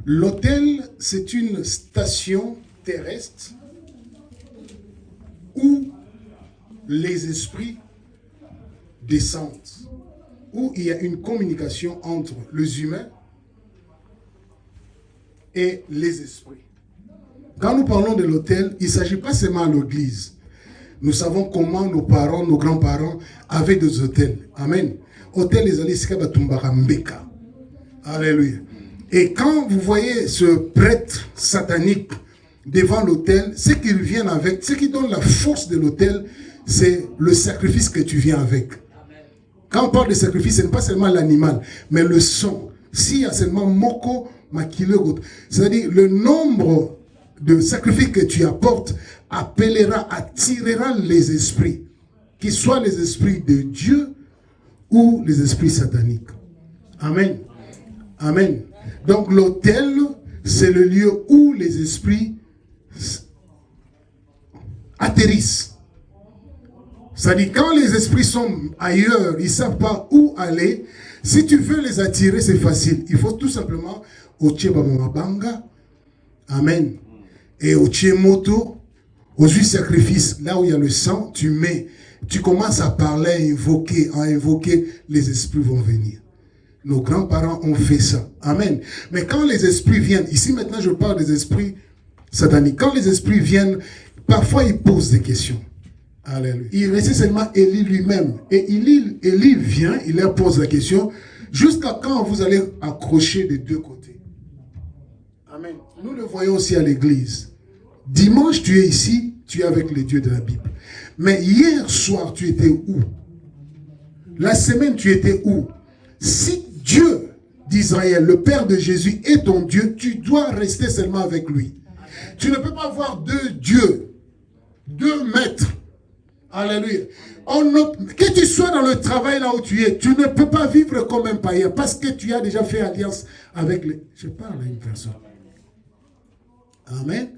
L'autel, c'est une station terrestre où les esprits descendent, où il y a une communication entre les humains et les esprits. Quand nous parlons de l'autel, il ne s'agit pas seulement de l'église. Nous savons comment nos parents, nos grands-parents avaient des autels. Amen. Autel, les alliés, c'est Mbeka. Alléluia. Et quand vous voyez ce prêtre satanique devant l'autel, ce qu'il vient avec, ce qui donne la force de l'autel, c'est le sacrifice que tu viens avec. Quand on parle de sacrifice, ce n'est pas seulement l'animal, mais le son. S'il y a seulement moko, makilo, c'est-à-dire le nombre de sacrifices que tu apportes appellera, attirera les esprits, qu'ils soient les esprits de Dieu ou les esprits sataniques. Amen. Amen. Donc l'autel, c'est le lieu où les esprits atterrissent. C'est-à-dire quand les esprits sont ailleurs, ils ne savent pas où aller. Si tu veux les attirer, c'est facile. Il faut tout simplement au Tchébamabanga, amen, et au Tchémoto, au jus sacrifice, là où il y a le sang, tu mets, tu commences à parler, à invoquer, les esprits vont venir. Nos grands-parents ont fait ça. Amen. Mais quand les esprits viennent, ici maintenant je parle des esprits sataniques. Quand les esprits viennent, parfois ils posent des questions. Alléluia. Il restait seulement Élie lui-même. Et Élie vient, il leur pose la question, jusqu'à quand vous allez accrocher des deux côtés. Amen. Nous le voyons aussi à l'église. Dimanche, tu es ici, tu es avec les dieux de la Bible. Mais hier soir, tu étais où? La semaine, tu étais où? Si Dieu d'Israël, le Père de Jésus, est ton Dieu, tu dois rester seulement avec lui. Tu ne peux pas avoir deux dieux, deux maîtres. Alléluia. Que tu sois dans le travail là où tu es, tu ne peux pas vivre comme un païen parce que tu as déjà fait alliance avec les... Je parle à une personne. Amen.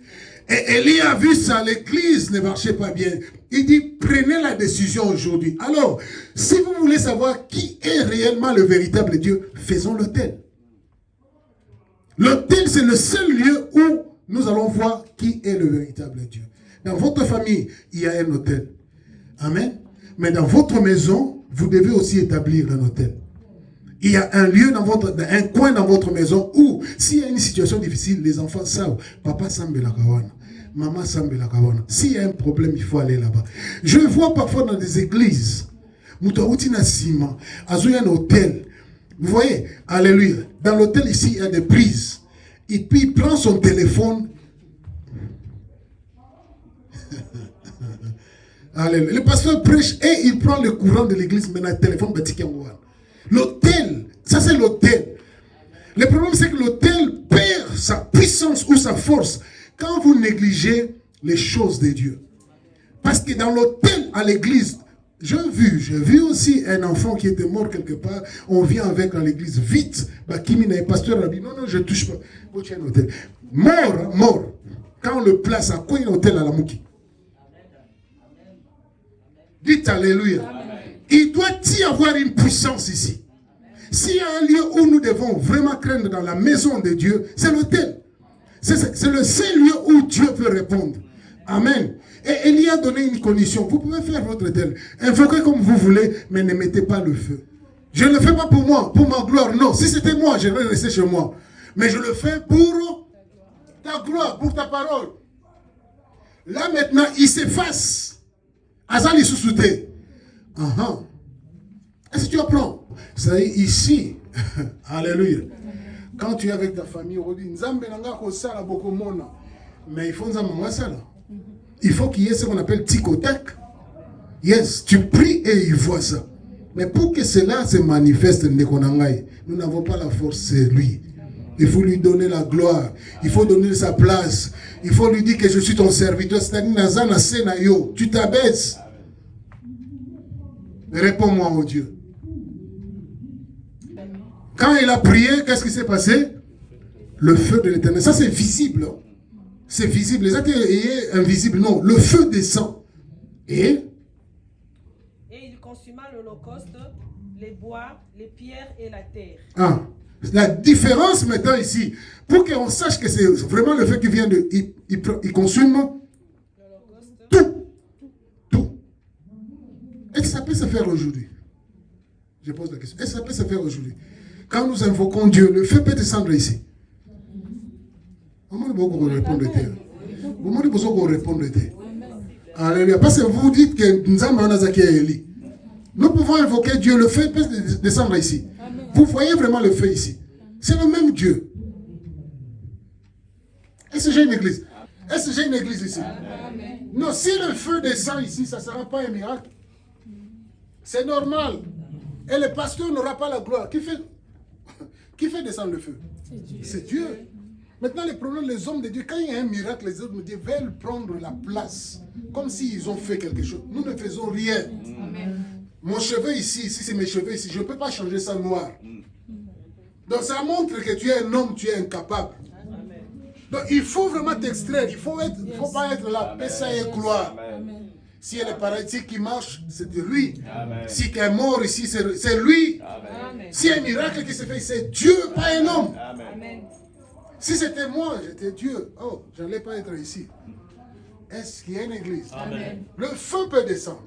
Et Élie a vu ça, l'église ne marchait pas bien. Il dit, prenez la décision aujourd'hui. Alors, si vous voulez savoir qui est réellement le véritable Dieu, faisons l'autel. L'autel, c'est le seul lieu où nous allons voir qui est le véritable Dieu. Dans votre famille, il y a un autel. Amen. Mais dans votre maison, vous devez aussi établir un autel. Il y a un lieu un coin dans votre maison où, s'il y a une situation difficile, les enfants savent, papa semble la kawana, maman semble la kawana. S'il y a un problème, il faut aller là-bas. Je vois parfois dans des églises, Moutawutina Sima, Azoya un hôtel. Vous voyez, alléluia. Dans l'hôtel ici, il y a des prises. Et puis il prend son téléphone. Alléluia. Le pasteur prêche et il prend le courant de l'église, mais le téléphone Batikamouan. L'autel, ça c'est l'autel. Le problème c'est que l'autel perd sa puissance ou sa force quand vous négligez les choses de Dieu. Parce que dans l'autel à l'église, j'ai vu aussi un enfant qui était mort quelque part, on vient avec à l'église vite, Bakimina et pasteur a dit non, je ne touche pas. Mort. Quand on le place à quoi un hôtel à la Mouki? Dites alléluia. Amen. Il doit y avoir une puissance ici. S'il y a un lieu où nous devons vraiment craindre dans la maison de Dieu, c'est l'autel. C'est le seul lieu où Dieu peut répondre. Amen. Et il y a donné une condition. Vous pouvez faire votre autel. Invoquez comme vous voulez, mais ne mettez pas le feu. Je ne le fais pas pour moi, pour ma gloire. Non, si c'était moi, je vais rester chez moi. Mais je le fais pour la gloire pour ta parole. Là maintenant, il s'efface. Azali sous-souté. Est-ce que tu apprends? Ça y est, ici. Alléluia. Quand tu es avec ta famille, on dit Nzambe nanga ko sala boko mona. Mais il faut Nzambe sala. Il faut qu'il y ait ce qu'on appelle ticotec. Yes, tu pries et il voit ça. Mais pour que cela se manifeste, nous n'avons pas la force, c'est lui. Il faut lui donner la gloire. Il faut donner sa place. Il faut lui dire que je suis ton serviteur. C'est-à-dire, tu t'abaisses. Réponds-moi, oh Dieu. Quand il a prié, qu'est-ce qui s'est passé? Le feu de l'Éternel. Ça, c'est visible. C'est visible. Les actes invisibles. Non, le feu descend. Et il consuma l'holocauste, les bois, les pierres et la terre. Ah. La différence maintenant ici, pour qu'on sache que c'est vraiment le feu qui vient de... Il consume tout. Tout. Est-ce que ça peut se faire aujourd'hui? Je pose la question. Est-ce que ça peut se faire aujourd'hui? Quand nous invoquons Dieu, le feu peut descendre ici. Comment vous répondre? Comment vous répondre? Alléluia. Parce que vous dites que nous pouvons invoquer Dieu, le feu peut descendre ici. Vous voyez vraiment le feu ici. C'est le même Dieu. Est-ce que j'ai une église? Est-ce que j'ai une église ici? Non, si le feu descend ici, ça ne sera pas un miracle. C'est normal. Et le pasteur n'aura pas la gloire. Qui fait descendre le feu? C'est Dieu. Maintenant, le problème, les hommes de Dieu, quand il y a un miracle, les hommes de Dieu veulent prendre la place. Comme s'ils ont fait quelque chose. Nous ne faisons rien. Amen. Mon cheveu ici, si c'est mes cheveux ici, je ne peux pas changer ça noir. Donc ça montre que tu es un homme, tu es incapable. Donc il faut vraiment t'extraire, il ne faut pas être là, paix et gloire. Si il y a le paralytique qui marche, c'est de lui. Amen. Si il est mort ici, c'est lui. Amen. Si il y a un miracle qui se fait, c'est Dieu, pas un homme. Amen. Si c'était moi, j'étais Dieu. Oh, je n'allais pas être ici. Est-ce qu'il y a une église? Amen. Le feu peut descendre.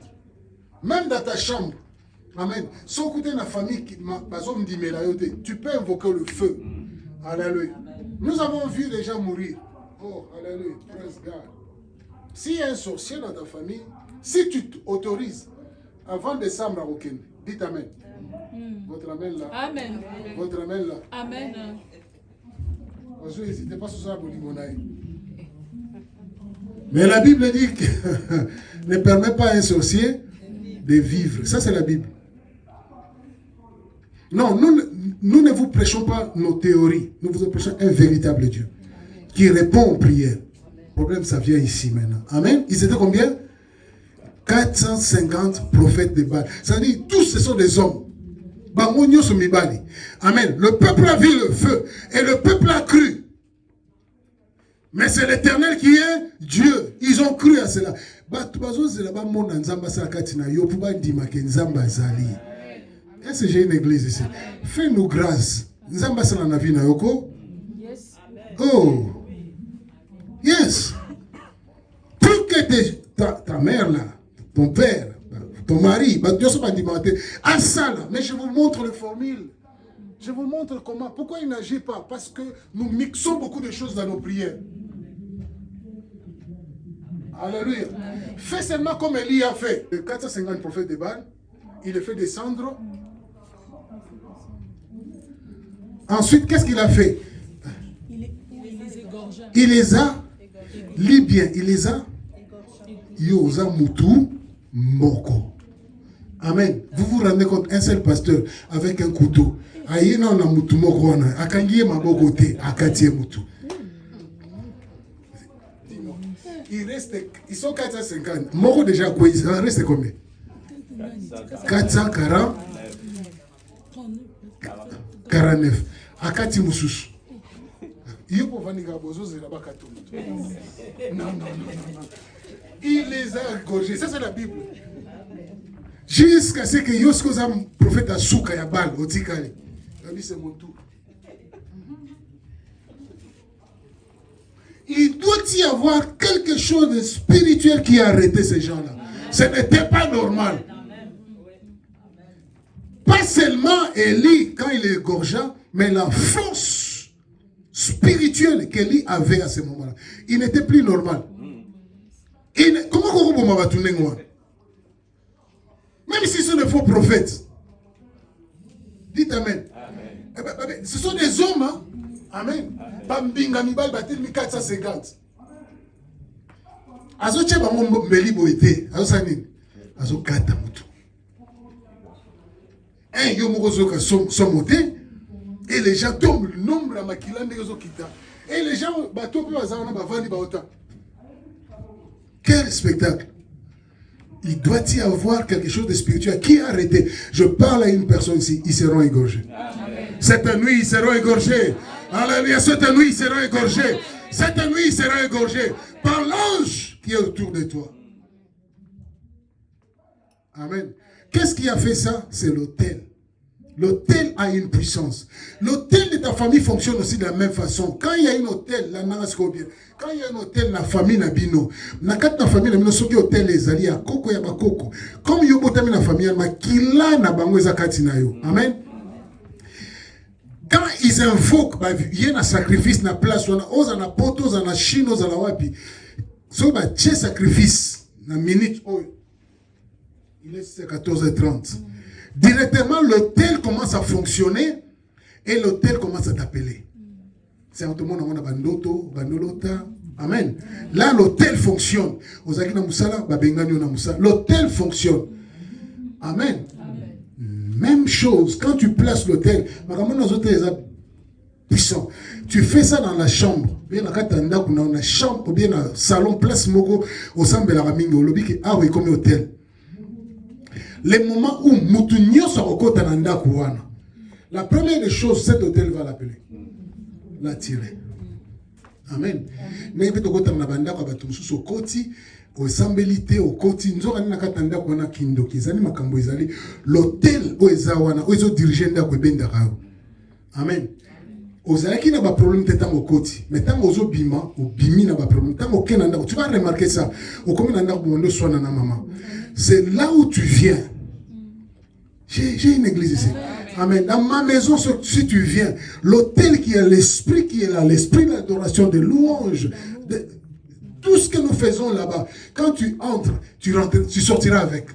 Même dans ta chambre. Amen. Sans écouter la famille qui tu peux invoquer le feu. Alléluia. Nous avons vu des gens mourir. Oh, alléluia. Praise God. S'il y a un sorcier dans ta famille, si tu t'autorises, avant décembre à Okene, dites Amen. Votre Amen là. Amen. Votre Amen là. Amen. N'hésitez pas sur ça pour limonaï. Mais la Bible dit que ne permet pas à un sorcier de vivre. Ça, c'est la Bible. Non, nous ne vous prêchons pas nos théories. Nous vous prêchons un véritable Dieu qui répond aux prières. Le problème, ça vient ici maintenant. Amen. Ils étaient combien? 450 prophètes de Baal. Ça dit, tous ce sont des hommes. Amen. Le peuple a vu le feu et le peuple a cru. Mais c'est l'Éternel qui est Dieu. Ils ont cru à cela. Est-ce que j'ai une église ici? Fais-nous grâce. Oh. Yes. Pour que ta mère là, ton père, ton mari, à ça là. Mais je vous montre les formules. Je vous montre comment. Pourquoi il n'agit pas? Parce que nous mixons beaucoup de choses dans nos prières. Alléluia. Fais seulement comme Élie a fait. Le 450 prophètes de Baal, il les fait descendre. Ensuite, qu'est-ce qu'il a fait? Il les a libyens. Il les a Yosa Moutou Moko. Amen. Vous vous rendez compte, un seul pasteur avec un couteau. Aïe non na Moutou Moko na akangiye mabogote akatie Moutou. Ils sont 450. Moko déjà quoi? Il reste combien? 440. 49. Akati Moussous. Non. Il les a gorgés. Ça, c'est la Bible. Jusqu'à ce que Yoskoza, prophète a souka ya bal, otikali. C'est mon tour. Il doit y avoir quelque chose de spirituel qui a arrêté ces gens-là. Ce n'était pas normal. Pas seulement Élie, quand il est gorgeant, mais la force spirituelle spirituel qu'Élie avait à ce moment-là, il n'était plus normal. Comment on va tourner moi? Même si ce sont des faux prophètes. Dites Amen. Amen. Ce sont des hommes. Hein? Amen. Bambinga mibal batil mi 450. Azo tcheba mbeli boité. Azo sanin. Azo kata mutu. Yo mokozoka somoté. Et les gens tombent le nombre de makila ndezo kita. Et les gens bato pe bazana bavandi baota. Quel spectacle! Il doit y avoir quelque chose de spirituel. Qui a arrêté? Je parle à une personne ici, ils seront égorgés. Amen. Cette nuit, ils seront égorgés. Alléluia, cette nuit, ils seront égorgés. Cette nuit, ils seront égorgés par l'ange qui est autour de toi. Amen. Qu'est-ce qui a fait ça? C'est l'autel. L'autel a une puissance. L'autel de ta famille fonctionne aussi de la même façon. Quand il y a un hôtel, la bien. Quand il y a un hôtel, la famille n'a bino. Na kata famille na bino soki hôtel les alliés à koko ya bakoko. Comme yo botami na famille ma kila na bango ezakati na yo. Amen. Quand ils invoquent, il y a un sacrifice na place, on a na poto, on a na chine, on a na wapi. So ba tche sacrifice na minute oh. Il est 14h30. Directement, l'hôtel commence à fonctionner et l'hôtel commence à t'appeler. C'est un tout le monde a bandoto, bandolota. Amen. Là, l'hôtel fonctionne. L'hôtel fonctionne. Amen. Même chose, quand tu places l'hôtel, puissant. Tu fais ça dans la chambre. Bien dans la chambre, ou bien dans le salon, place mogo, au sein de la ramingo, lobby qui a comme hôtel. Les moments où Moutounio Sorokota Nanda Kouana, la première des choses, cet hôtel va l'appeler. L'attirer. Amen. Mais il faut que tu aies un au côté, au sambelité, au côté, nous avons un katanda qui est kindo, qui est makambo izali, l'hôtel où ils ont dirigé Nda Kwebenda. Amen. Ozalaki n'a pas problème de temps au côté, mais tant aux bima, au bimi n'a pas problème. Tant au kenanda, tu vas remarquer ça. Au comme nanda pour soit nana maman. C'est là où tu viens. J'ai une église ici. Amen. Dans ma maison, si tu viens, l'autel qui est l'esprit qui est là, l'esprit de l'adoration, de louange, de tout ce que nous faisons là-bas. Quand tu entres, tu sortiras avec.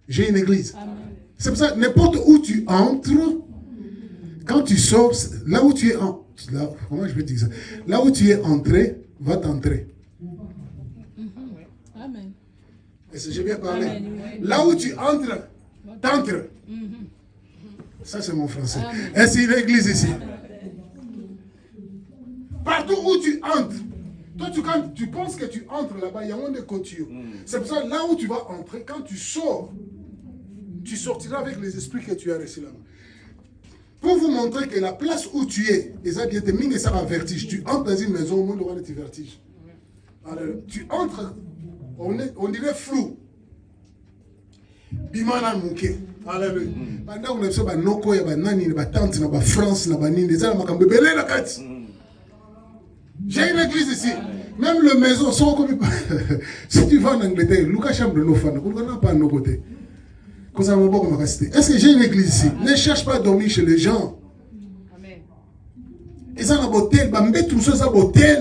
J'ai une église. C'est pour ça, n'importe où tu entres, quand tu sors, là où tu es comment je peux dire ça? Là où tu es entré, va t'entrer. Amen. Est-ce que j'ai bien parlé? Amen. Là où tu entres, t'entres. Ça, c'est mon français. Est-ce qu'il y a une église ici? Partout où tu entres, toi, quand tu penses que tu entres là-bas, il y a un de couture. C'est pour ça, là où tu vas entrer, quand tu sors, tu sortiras avec les esprits que tu as reçus là-bas. Pour vous montrer que la place où tu es, ça va vertige. Tu entres dans une maison, au monde aura des vertiges. Alors, tu entres, on dirait flou. Bimana mouké. Alléluia. Pendant qu'on a fait ba noko ya ba nani ba tante na ba France na ba nini des ala makambe belé la kati. J'ai une église ici. Même le maison sont comme si tu vas en Angleterre, Lucas chambre de nos fans, on n'a pas à nos côtés. Est-ce que j'ai une église ici? Ne cherche pas à dormir chez les gens. Amen. Et ça, la beauté, tout ça, ça beauté.